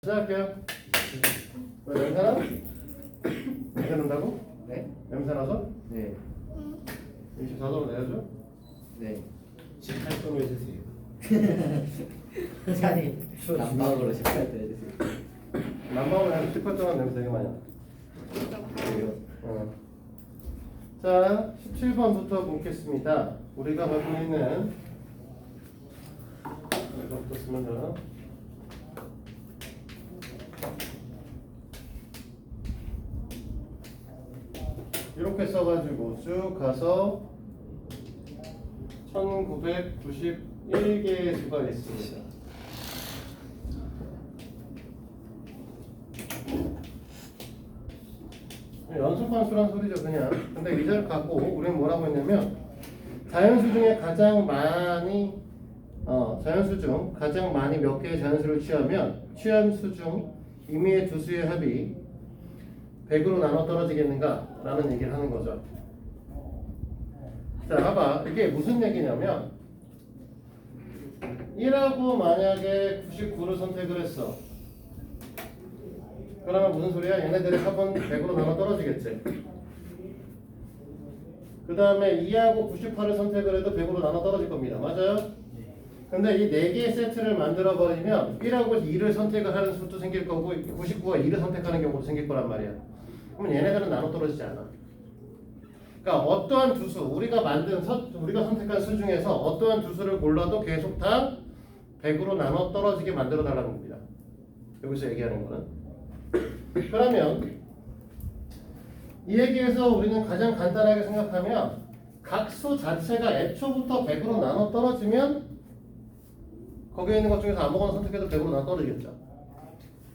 시작할게요. 왜 냄새나? 냄새 난다고? 네? 냄새 나서? 네. 24도로 내야죠? 네. 18도로 해주세요. 아니, 난방으로 18도 해주세요. 난방으로 한 18도만 냄새 되게 많이 나. 그래요? 자, 17번부터 보겠습니다. 우리가 갖고 있는 이거부터 쓰면 되나? 이렇게 써가지고 쭉 가서 1991개의 수가 있습니다. 연속함수란 소리죠 그냥. 근데 이절 갖고 우리는 뭐라고 했냐면 자연수 중에 가장 많이 자연수 중 가장 많이 몇 개의 자연수를 취하면 취한 수 중 임의의 두 수의 합이 100으로 나눠 떨어지겠는가 라는 얘기를 하는 거죠. 자 봐봐, 이게 무슨 얘기냐면 1하고 만약에 99를 선택을 했어. 그러면 무슨 소리야? 얘네들의 합은 100으로 나눠 떨어지겠지. 그 다음에 2하고 98을 선택을 해도 100으로 나눠 떨어질 겁니다. 맞아요? 근데 이 4개의 세트를 만들어 버리면 1하고 2를 선택을 하는 수도 생길 거고 99와 2를 선택하는 경우도 생길 거란 말이야. 그러면 얘네들은 나눠 떨어지지 않아. 그러니까 어떠한 두 수, 우리가 선택한 수 중에서 어떠한 두 수를 골라도 계속 다 100으로 나눠 떨어지게 만들어 달라는 겁니다. 여기서 얘기하는 거는. 그러면 이 얘기에서 우리는 가장 간단하게 생각하면 각 수 자체가 애초부터 100으로 나눠 떨어지면 거기에 있는 것 중에서 아무거나 선택해도 100으로 나눠 떨어지겠죠.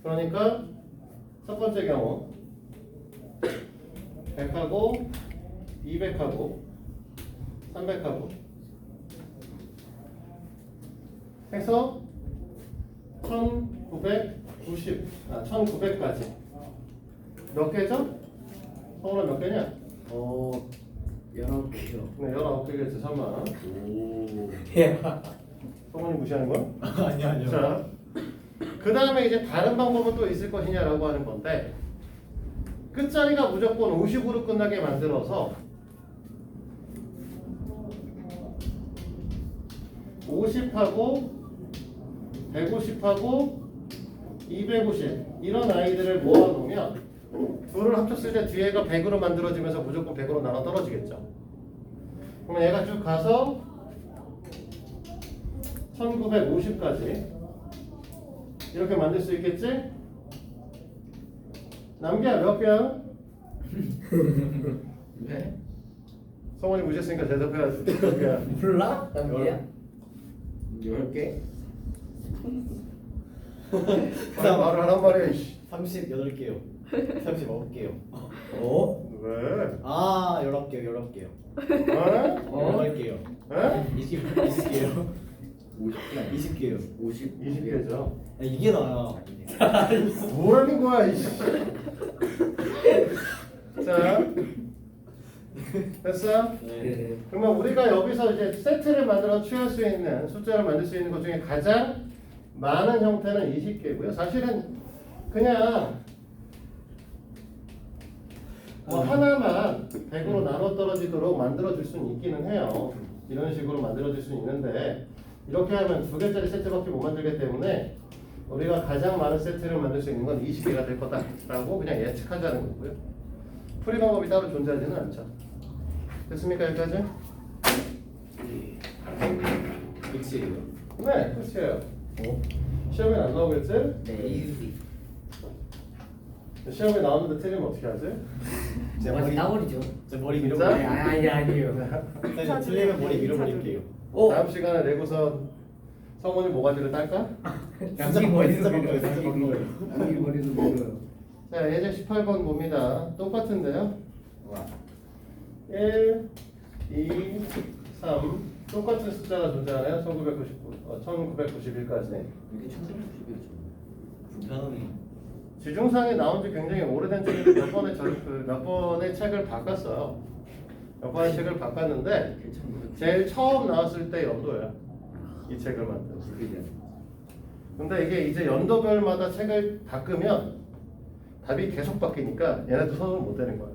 그러니까 첫 번째 경우 100하고 200하고 300하고 해서 1900까지 몇 개죠? 서울은 몇 개냐? 19개요. 네, 19개겠죠. 잠깐만. 오. 성훈이 무시하는 거야? 아니요. 자, 그 다음에 이제 다른 방법은 또 있을 것이냐라고 하는 건데 끝자리가 무조건 50으로 끝나게 만들어서 50하고 150하고 250 이런 아이들을 모아놓으면 둘을 합쳤을 때 뒤에가 100으로 만들어지면서 무조건 100으로 나눠 떨어지겠죠. 그럼 얘가 쭉 가서 1950까지 이렇게 만들 수 있겠지? 남기야 몇 개야? 네? 성원이 무시했으니까 대답해야지. 몇 개야? 몰라? 남기야? 10개? 그다음 말을 하란 말이야. 이씨. 38개요. 39개요. 왜? 아, 11개요. 어? 8개요. 에? 20개요. 50개 20개요. 20개죠. 이게 나야. 뭐라는 거야 이씨. 자, 됐어? 네. 그러면 우리가 여기서 이제 세트를 만들어 취할 수 있는 숫자를 만들 수 있는 것 중에 가장 많은 형태는 20개고요. 사실은 그냥 뭐 하나만 100으로 나눠 떨어지도록 만들어줄 수는 있기는 해요. 이런 식으로 만들어줄 수는 있는데 이렇게 하면 2개짜리 세트밖에 못 만들기 때문에 우리가 가장 많은 세트를 만들 수 있는 건 20개가 될 거다라고 그냥 예측하자는 거고요. 풀이 방법이 따로 존재하지는 않죠. 됐습니까 여기까지? 끝이에요. 네, 끝이에요. 시험에 안 나오겠지? 네. 시험에 나오는데 틀리면 어떻게 하지? 제 머리 머리 따버리죠. 제 머리 밀어. 진짜? 아니에요. 선생님 틀리면 머리 밀어버릴게요. 다음 시간에 내고서 성원이 모가지를 딸까? 양기 머리도 진짜 밀어요. 바꿔요, 진짜 바꿔요. 양기 머리도 밀어요. 자, 예제 18번 봅니다. 똑같은데요? 1, 2, 3 똑같은 숫자가 존재하네요. 1991까지. 이게 1990이었죠. 불편하네. 지중상에 나온 지 굉장히 오래된 책인데 몇 번의 책을 바꿨어요. 몇 번의 책을 바꿨는데 제일 처음 나왔을 때 연도야. 이 책을 만든. 근데 이게 이제 연도별마다 책을 바꾸면 답이 계속 바뀌니까 얘네도 손을 못 대는 거야.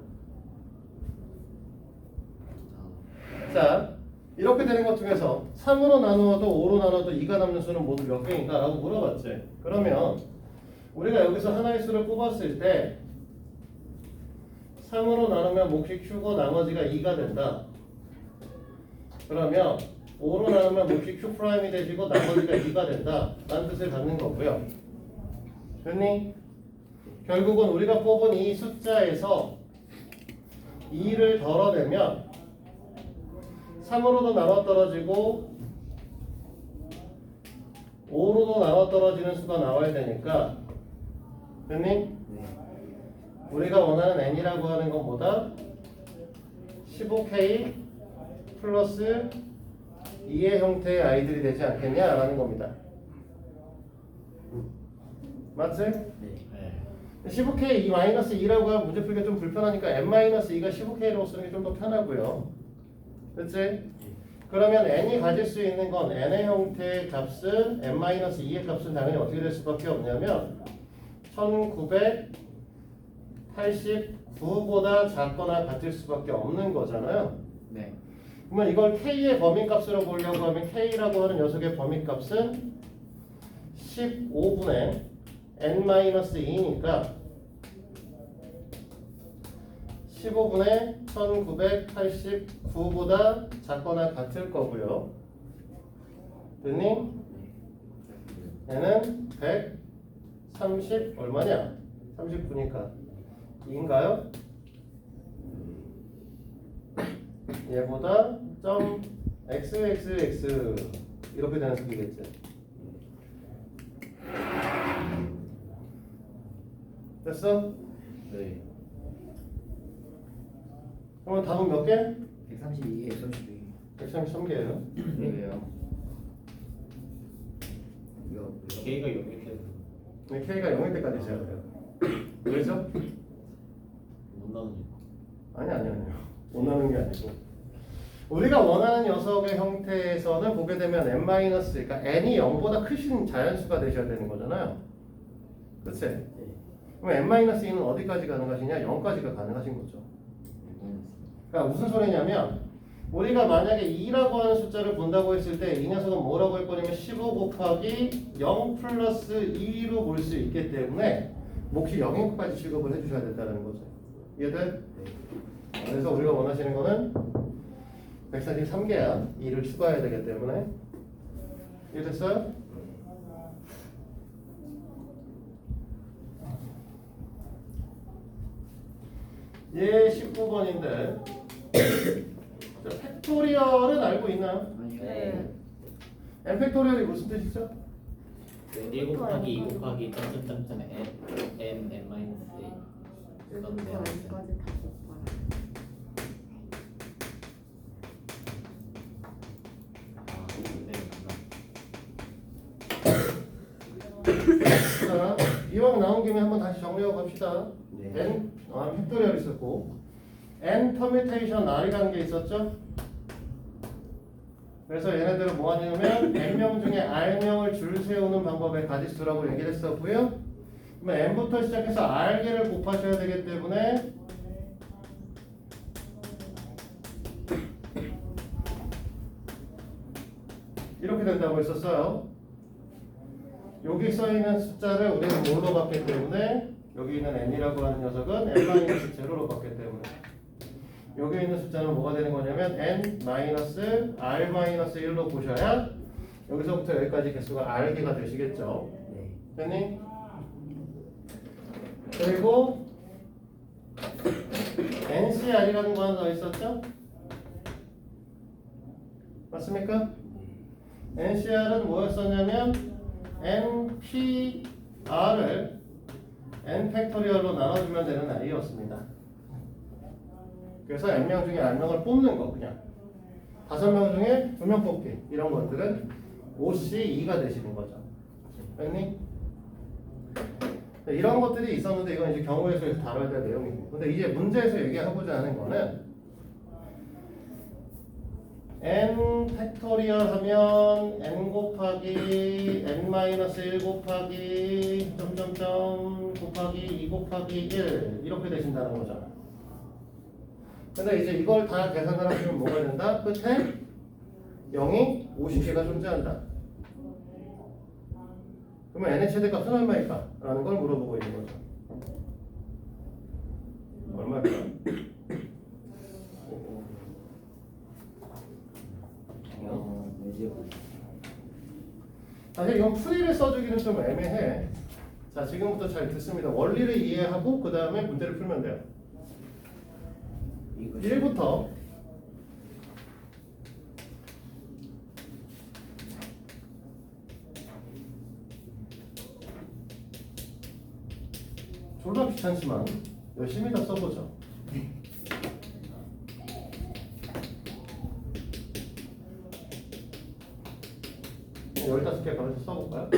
자, 이렇게 되는 것 중에서 3으로 나누어도 5로 나눠도 2가 남는 수는 모두 몇 개인가? 라고 물어봤지. 그러면 우리가 여기서 하나의 수를 뽑았을 때 3으로 나누면 몫이 Q고 나머지가 2가 된다. 그러면 5로 나누면 몫이 Q'이 되시고 나머지가 2가 된다 라는 뜻을 갖는 거고요. 됐니? 결국은 우리가 뽑은 이 숫자에서 2를 덜어내면 3으로도 나눠 떨어지고 5로도 나눠 떨어지는 수가 나와야 되니까, 됐니? 네. 우리가 원하는 n이라고 하는 건 뭐다? 15k 플러스 2의 형태의 아이들이 되지 않겠냐라는 겁니다. 맞지? 네. 15k 2-2라고 하면 문제 풀기가 좀 불편하니까 n-2가 15k로 쓰는 게 좀 더 편하고요. 그치? 그러면 n이 가질 수 있는 건 n의 형태의 값은 n-2의 값은 당연히 어떻게 될 수밖에 없냐면 1989보다 작거나 같을 수밖에 없는 거잖아요. 네. 그러면 이걸 k의 범위값으로 보려고 하면 k라고 하는 녀석의 범위값은 15분의 n-2니까 15분의 1989보다 작거나 같을 거고요. 됐니? 얘는 130 얼마냐? 39니까 2인가요? 얘보다 점 xxx 이렇게 되는 수이겠지. 됐어? 네. 그러면 답은 몇 개? 132에 132. 133개예요. 왜요? 이거 K가 0일 때 네, K가 0일 때까지 재야 돼요. 왜죠? 못 나누니까. 아니요. 원하는 게 아니고 우리가 원하는 녀석의 형태에서는 보게 되면 n-, 그러니까 n이 0보다 크신 자연수가 되셔야 되는 거잖아요. 그치? 그럼 n-2는 어디까지 가능하시냐? 0까지가 가능하신 거죠. 그러니까 무슨 소리냐면 우리가 만약에 2라고 하는 숫자를 본다고 했을 때 이 녀석은 뭐라고 할 거냐면 15 곱하기 0 플러스 2로 볼 수 있기 때문에 몫이 0인 것까지 취급을 해주셔야 된다는 거죠. 이해돼? 그래서 우리가 원하시는 거는 143개야. 2를 추가해야 되기 때문에. 이해됐어요? 얘 19번인데 팩토리얼은 알고 있나요? 아니요. 네. n 팩토리얼이 무슨 뜻이죠? 1 곱하기 2 곱하기 점점점점 n 마이너스 1 여기부터 여기까지 다 곱하라. 자, 이왕 나온 김에 한번 다시 정리하고 갑시다. 네. n 팩토리얼 있었고 n 퍼뮤테이션 r이라는 게 있었죠? 그래서 얘네들은 뭐 하냐면 n명 중에 r명을 줄 세우는 방법의 가지수라고 얘기를 했었고요. 그러면 n부터 시작해서 r개를 곱하셔야 되기 때문에 이렇게 된다고 했었어요. 여기 써있는 숫자를 우리는 뭘로 봤기 때문에 여기 있는 n이라고 하는 녀석은 n-0로 봤기 때문에 여기 있는 숫자는 뭐가 되는 거냐면 n-r-1로 보셔야 여기서부터 여기까지 개수가 r개가 되시겠죠. 네. 됐니? 그리고 ncr이라는 거 하나 더 있었죠? 맞습니까? ncr은 뭐였었냐면 npr을 n 팩토리얼로 나눠주면 되는 r이었습니다. 그래서 n명 중에 r명을 뽑는 거 그냥 5명 중에 2명 뽑기 이런 것들은 5C2가 되시는 거죠. 됐니? 이런 것들이 있었는데 이건 이제 경우의 수에서 다뤄야 될 내용이고 근데 이제 문제에서 얘기하고자 하는 거는 n 팩토리얼 하면 n 곱하기 n 마이너스 1 곱하기 점점점 곱하기 2 곱하기 1 이렇게 되신다는 거죠. 근데 이제 이걸 다 계산을 하시면 뭐가 된다? 끝에 0이 50개가 존재한다. 그러면 n의 최대값은 얼마일까? 라는 걸 물어보고 있는 거죠. 얼마일까? 사실 이건 풀이를 써주기는 좀 애매해. 자, 지금부터 잘 듣습니다. 원리를 이해하고 그 다음에 문제를 풀면 돼요. 1부터 졸라 귀찮지만 열심히 다 써보죠. 열다섯 개 가면서 써볼까요?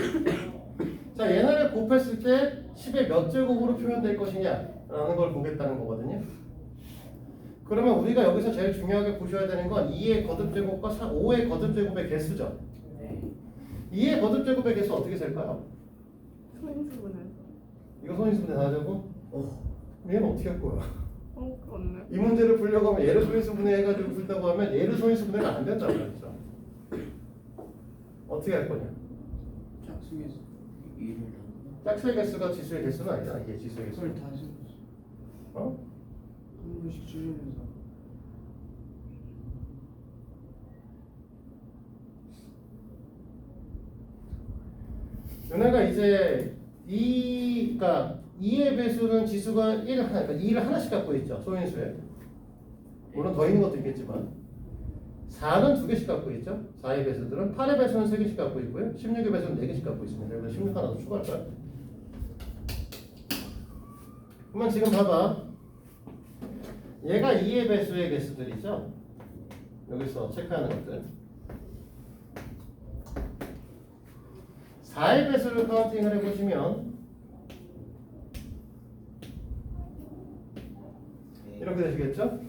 자, 얘네를 곱했을 때 10의 몇 제곱으로 표현될 것이냐 라는 걸 보겠다는 거거든요. 그러면 우리가 여기서 제일 중요하게 보셔야 되는 건 2의 거듭제곱과 5의 거듭제곱의 개수죠. 2의 거듭제곱의 개수 어떻게 셀까요? 소인수분해서. 이거 소인수분해 다 되고 얘는 어떻게 할 거야? 그렇네. 이 문제를 풀려고 하면 얘를 소인수분해 해가지고 풀다고 하면 얘를 소인수분해가 안 된다고 그랬죠. 어떻게 할 거냐? 짝수에서 2를 짝수의 개수가 지수의 개수는 아니잖아. 이게 지수의 개수. 그걸 다시 어? 한 번씩 줄이면서 얘네가 이제 그러니까 2의 배수는 지수가 1 하나, 그러니까 2를 하나씩 갖고 있죠. 소인수에. 물론 더 있는 것도 있겠지만 4는 2개씩 갖고 있죠. 4의 배수들은 8의 배수는 3개씩 갖고 있고요. 16의 배수는 4개씩 갖고 있습니다. 그래서 16 하나 더 추가할까요? 그러면 지금 봐봐. 얘가 2의 배수의 개수들이죠. 여기서 체크하는 것들. 4의 배수를 카운팅을 해보시면 이렇게 되시겠죠?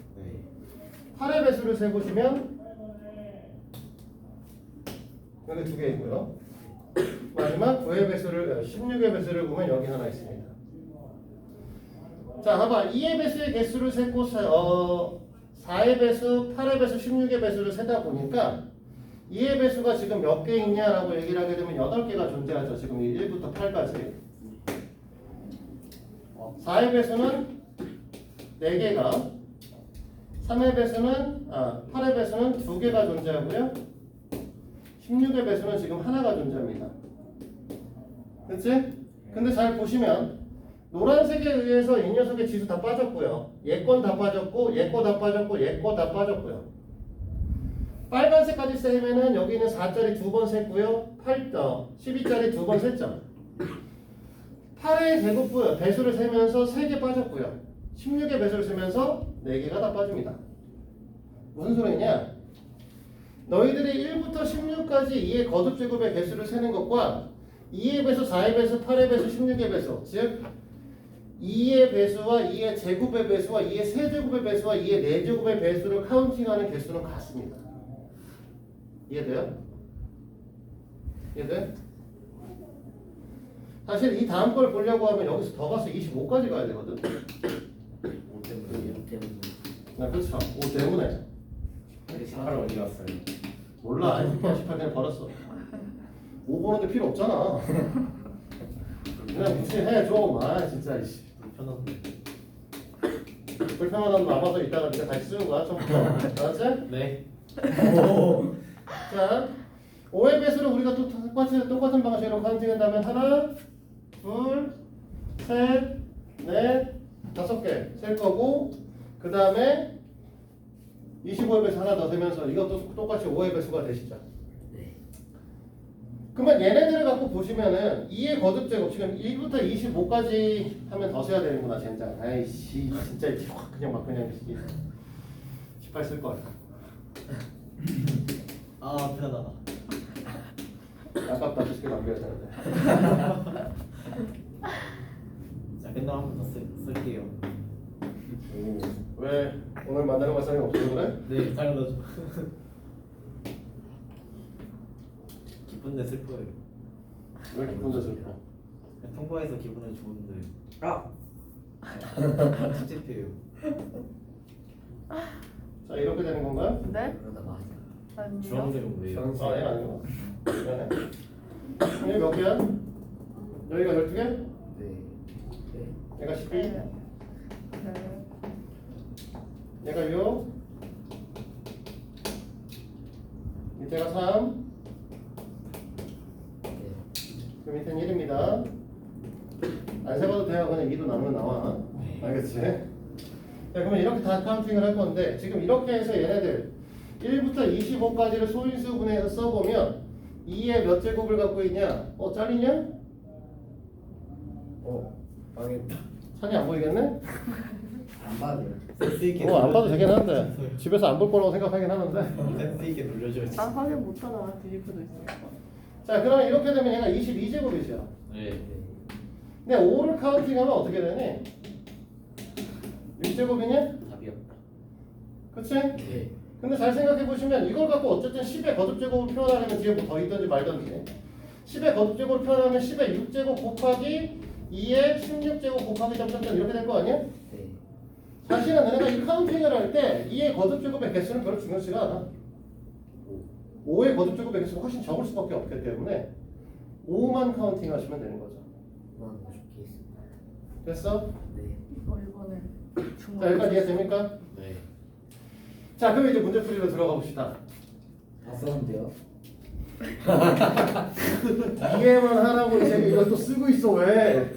8의 배수를 세보시면 여기 2개 있고요. 마지막 9의 배수를 16의 배수를 보면 여기 하나 있습니다. 자, 봐봐. 2의 배수의 개수를 세고 4의 배수, 8의 배수, 16의 배수를 세다 보니까 2의 배수가 지금 몇 개 있냐라고 얘기를 하게 되면 8개가 존재하죠. 지금 1부터 8까지. 4의 배수는 4개가, 3의 배수는 8의 배수는 2개가 존재하고요. 16의 배수는 지금 하나가 존재합니다. 그치? 근데 잘 보시면 노란색에 의해서 이 녀석의 지수 다 빠졌고요. 얘 건 다 빠졌고, 얘 거 다 빠졌고, 얘 거 다 빠졌고요. 빨간색까지 세면은 여기는 4짜리 2번 셌고요. 12짜리 2번 셌죠. 8의 제곱 배수를 세면서 3개 빠졌고요. 16의 배수를 세면서 4개가 다 빠집니다. 무슨 소리냐? 너희들이 1부터 16까지 2의 거듭제곱의 개수를 세는 것과 2의 배수, 4의 배수, 8의 배수, 16의 배수, 즉 2의 배수와 2의 제곱의 배수와 2의 세제곱의 배수와 2의 4제곱의 배수를 카운팅하는 개수는 같습니다. 이해돼요? 이해돼? 사실 이 다음 걸 보려고 하면 여기서 더 가서 25까지 가야 되거든. 5 때문이에요. 그렇죠. 5 때문에. 18 어디 갔어요? 몰라. 아니 18 그냥 버렸어. 5 보는데 필요 없잖아. 그냥 무시해 좀. 진짜 이씨. 불편한데. 불편하다면 남아서 이따가 네가 다시 쓰는 거야 처음부터. 알았지? 네. 자, 5의 배수를 우리가 또 똑같은 방식으로 카운팅한다면 하나, 둘, 셋, 넷, 5개 셀 거고 그 다음에 25의 배수 하나 더 세면서 이것도 똑같이 5의 배수가 되시죠. 그러면 얘네들을 갖고 보시면은 2의 거듭제곱 지금 1부터 25까지 하면 더 세야 되는구나 젠장. 아이씨 진짜 확 그냥 18 쓸 걸. 편하다. 아깝다. 10개 남겨야 되는데. 자, 끝나고 한 번 더 쓸게요. 왜 오늘 만나는 말씀이 없어서 그래? 네, 당연하죠. 기쁜데 슬퍼요. 왜 기분도 슬퍼? 그냥 통과해서 기분은 좋은데 아 찝찝해요. 자 이렇게 되는 건가요? 네? 그러다 맞아. 아니요. 주황색은 왜요? 아 얘는 아니고 미안해. 여기 몇 개야? 여기가 12개? 네. 네. 얘가 12? 네. 네. 얘가 6 밑에가 3 네. 그 밑에는 1입니다. 안 세봐도 돼요. 그냥 2로 나누면 나와. 알겠지? 자, 그러면 이렇게 다 카운팅을 할 건데 지금 이렇게 해서 얘네들 1부터 25까지를 소인수 분해해서 써보면 2의 몇 제곱을 갖고 있냐? 잘리냐? 망했다. 산이 안 보이겠네? 안 봐도 돼요. 센스 있게. 안 봐도 되긴 하는데 집에서 안 볼 거라고 생각하긴 하는데 센스 있게 놀려줘야지. 난 확인 못하다가 뒤집혀져 있으니까. 자 그러면 이렇게 되면 얘가 22제곱이죠. 네. 근데 5를 카운팅하면 어떻게 되니? 6제곱이냐? 답이 없다. 그치? 네. 근데 잘 생각해 보시면 이걸 갖고 어쨌든 10의 거듭제곱을 표현하려면 뒤에 뭐 더 있든지 말든지 10의 거듭제곱을 표현하면 10의 6제곱 곱하기 2의 16제곱 곱하기 점점점 이렇게 될 거 아니야? 네. 사실은 너네가 이 카운팅을 할 때 2의 거듭제곱의 개수는 별로 중요하지가 않아. 5의 거듭제곱의 개수가 훨씬 적을 수밖에 없기 때문에 5만 카운팅 하시면 되는 거죠. 50개 있습니다. 됐어? 네. 이거 이번에 자 여기까지 이해됩니까? 네. 자 그럼 이제 문제풀이로 들어가 봅시다. 다 썼는데요. 이해만 하라고 이제 이걸 또 쓰고 있어 왜?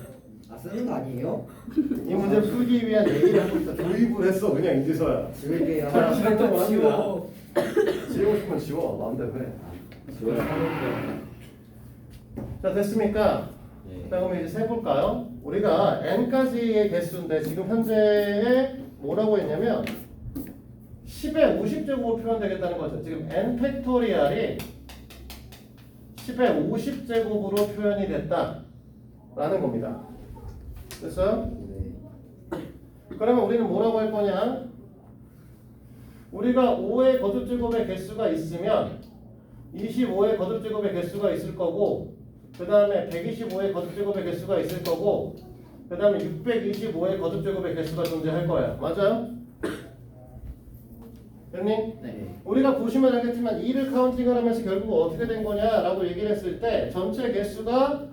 아 쓰는 거 아니에요? 이 문제 풀기 위한 얘기를 하고 있다. 조입을 했어 그냥 인지서야. 지울게요. 잘 지냈던 거 지워. 합니다. 지우고 싶으면 지워 마음대로 해. 지워야 하는데. 자 됐습니까? 네. 자 그럼 이제 세볼까요? 우리가 n까지의 개수인데 지금 현재에 뭐라고 했냐면 10의 50제곱으로 표현되겠다는 거죠. 지금 n 팩토리얼이 10의 50제곱으로 표현이 됐다라는 겁니다. 됐어요? 네. 그러면 우리는 뭐라고 할 거냐? 우리가 5의 거듭제곱의 개수가 있으면 25의 거듭제곱의 개수가 있을 거고 그 다음에 125의 거듭제곱의 개수가 있을 거고 그 다음에 625의 거듭제곱의 개수가 존재할 거예요. 맞아요? 됐니? 네. 우리가 보시면 알겠지만 2를 카운팅을 하면서 결국 어떻게 된 거냐라고 얘기를 했을 때 전체 개수가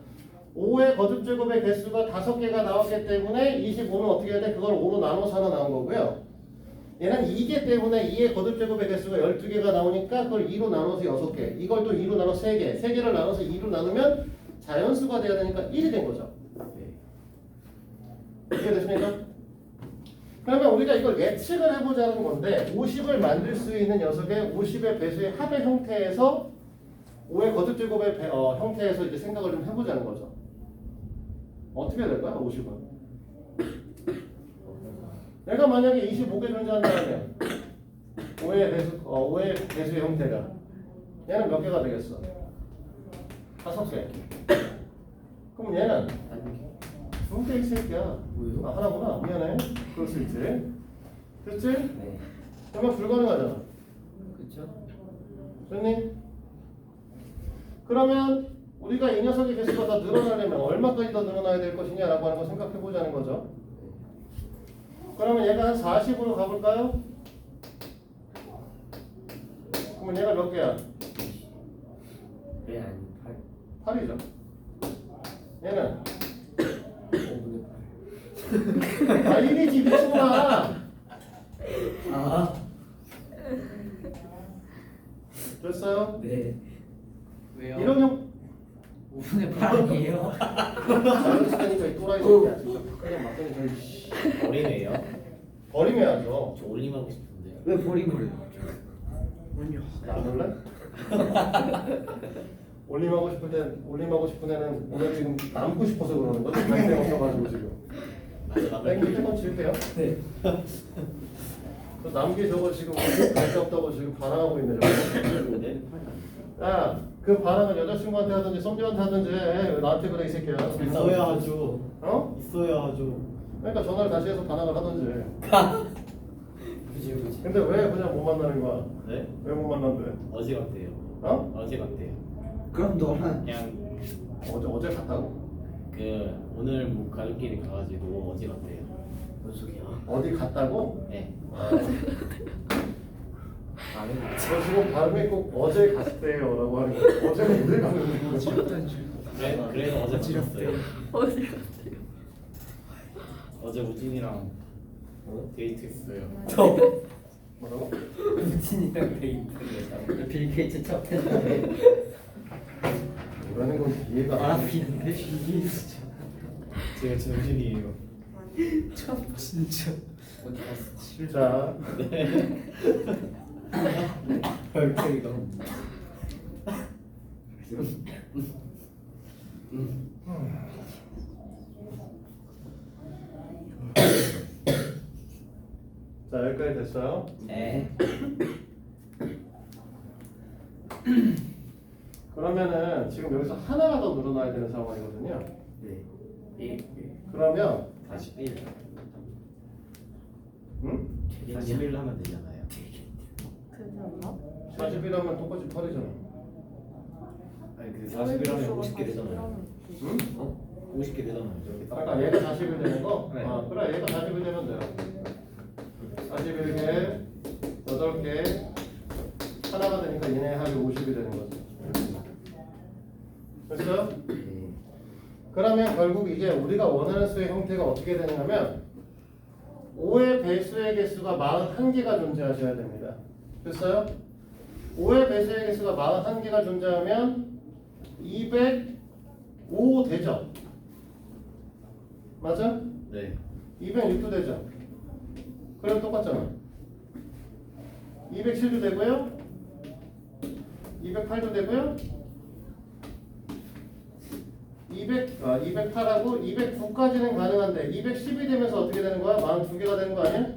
5의 거듭제곱의 개수가 5개가 나왔기 때문에 25는 어떻게 해야 돼? 그걸 5로 나눠서 하나 나온 거고요. 얘는 2개 때문에 2의 거듭제곱의 개수가 12개가 나오니까 그걸 2로 나눠서 6개 이걸 또 2로 나눠서 3개 3개를 나눠서 2로 나누면 자연수가 돼야 되니까 1이 된 거죠. 네. 이해되십니까? 그러면 우리가 이걸 예측을 해보자는 건데 50을 만들 수 있는 녀석의 50의 배수의 합의 형태에서 5의 거듭제곱의 형태에서 이제 생각을 좀 해보자는 거죠. 어떻게 될까요? 50은? 내가 만약에 25개 존재한다면 5의 배수의 형태가 얘는 몇 개가 되겠어? 5개. 그럼 얘는 2개 이 새끼야. 뭐요? 아 하나구나. 미안해. 그럴 수 있지. 됐지? 네. 그러면 불가능하잖아. 그렇죠? 됐니? 그러면 우리가 이 녀석의 개수가 더 늘어나려면 얼마까지 더 늘어나야 될 것이냐라고 하는 거 생각해 보자는 거죠. 그러면 얘가 한 40으로 가볼까요? 그러면 얘가 몇 개야? 네 아니 8이죠. 얘는 5분의 8. 아 1이지 미친아. 아. 됐어요? 네. 왜요? 이런 형 5분의 8이에요? 자연스러우니까 이 또라이 새끼야. 진짜 그냥 맞더니 저기 씨. 어린애예요? 버리면야죠. 저 올림하고 싶은데. 왜 버림을 해요? 아니요. 안 올래? 올림하고 싶은 애는 오늘 지금 남고 싶어서 그러는 거지. 갈데 없어가지고 지금. 땡 밑에 건 지울게요. 네. 그 남기 저거 지금 갈데 없다고 지금 반항하고 있네. 저거. 네? 야, 그 반항은 여자친구한테 하든지 썸녀한테 하든지 해. 왜 나한테 그래 이 새끼야. 있어야 하죠. 어? 있어야 하죠. 그러니까 전화를 다시 해서 반항을 하든지. 그지. 근데 왜 그냥 못 만나는 거야? 네? 왜 못 만난대? 어지 같대요. 어? 어지 같대요. 그럼 너랑 그냥 어제 갔다고? 그 오늘 뭐 가족끼리 가가지고 어디 갔대요? 뭔 소리야? 어디 갔다고? 네. 저 지금 발음이 꼭 어제 갔대요라고 하는 거. 어제가 어디 가는 거지? 그래서 어제 만났어요. 어디 갔어요? 어제 우진이랑 데이트했어요. 뭐라고? 우진이랑 데이트를 빌 게이츠 첫 회사에 뭐라는 건 이해가 안 돼. 아비는데 이게 진짜 제가 정신이에요. 참 진짜 어디 갔어? 자, 별표이가. 자 여기까지 됐어요. 네. 그러면은 지금 여기서 하나가 더 늘어나야 되는 상황이거든요. 네. 그러면 41. 응? 41 하면 되잖아요. 되지 않나? 40이라면 똑같이 8이잖아. 아니 그 41 하면 50개 되잖아요. 응? 50개 되잖아요. 저렇게 딱. 그러니까 얘가 40이 되는 거? 네. 그래 얘가 40이 되면 돼요. 41개, 8개, 하나가 되니까 얘네 합이 50이 되는 거지. 됐어요? 네. 그러면 결국 이제 우리가 원하는 수의 형태가 어떻게 되냐면 5의 배수의 개수가 41개가 존재하셔야 됩니다. 됐어요? 5의 배수의 개수가 41개가 존재하면 205 되죠? 맞아? 네. 206도 되죠? 그럼 똑같잖아. 207도 되고요. 208도 되고요. 208하고 209까지는 가능한데 210이 되면서 어떻게 되는 거야? 42개가 되는 거 아니야?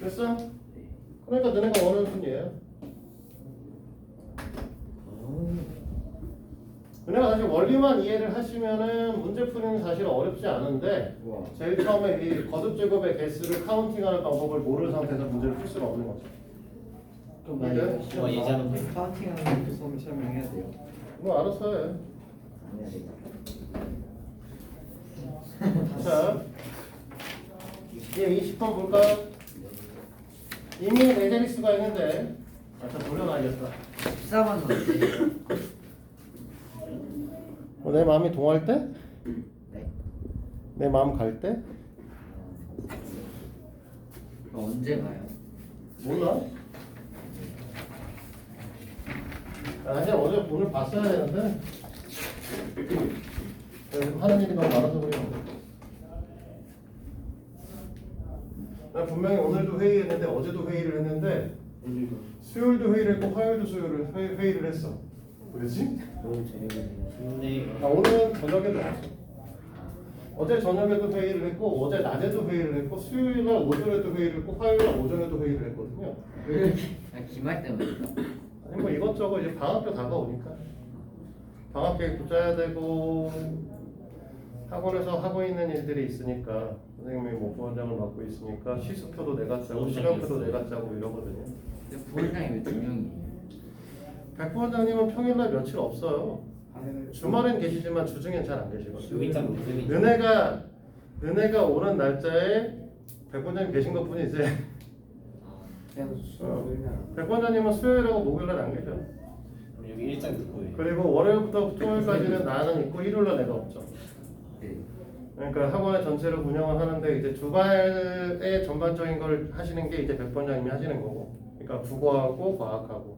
됐어? 그러니까 너네가 원하는 순이에요. 너네가 사실 원리만 이해를 하시면은 문제 풀이는 사실 어렵지 않은데 제일 처음에 이 거듭 제곱의 개수를 카운팅하는 방법을 모르는 상태에서 문제를 풀 수는 없는 거죠. 그럼 네. 만약에 시험 예제하면 돼요. 카운팅하는 그 수업을 설명해야 돼요. 뭐 알아서 해. 안 해야 돼요. 자, 이제 20번 볼까요? 이미 네 자릿수가 있는데 자 돌려놔야겠다. 14만 원. 내 마음이 동할 때? 네. 내 마음 갈 때? 언제 가요? 몰라. 사실 어제 오늘 봤어야 되는데 하는 일이 너무 많아서 그래요. 난 분명히 오늘도 회의했는데 어제도 회의를 했는데 수요일도 회의를 했고 화요일도 회의를 했어. 왜지? 너무 재밌네. 오늘은 저녁에도 했어. 어제 저녁에도 회의를 했고 어제 낮에도 회의를 했고 수요일날 오전에도 회의를 했고 화요일날 오전에도 회의를 했거든요. 왜 이렇게? 아, 기말 때문에. 아니 뭐 이것저것 이제 방학도 다가오니까 방학 계획도 짜야 되고 학원에서 하고 있는 일들이 있으니까 선생님이 뭐 부원장을 맡고 있으니까 시수표도 내가 짜고 시간표도 내가 짜고 이러거든요. 근데 부원장이 왜 2명이에요? 백 부원장님은 평일날 며칠 없어요. 주말엔 계시지만 주중엔 잘 안 계시거든요. 여기 딱 무슨 너네가 오는 날짜에 백 부원장님 계신 것뿐이지. 백 부원장님은 수요일하고 목요일날 안 계셔. 그럼 여기 일장 듣고 해요. 그리고 월요일부터 토요일까지는 나는 있고 일요일날 내가 없죠. 네. 그러니까 학원의 전체를 운영을 하는데 이제 주말에 전반적인 걸 하시는 게 이제 백 부원장님이 하시는 거고. 그러니까 국어하고 과학하고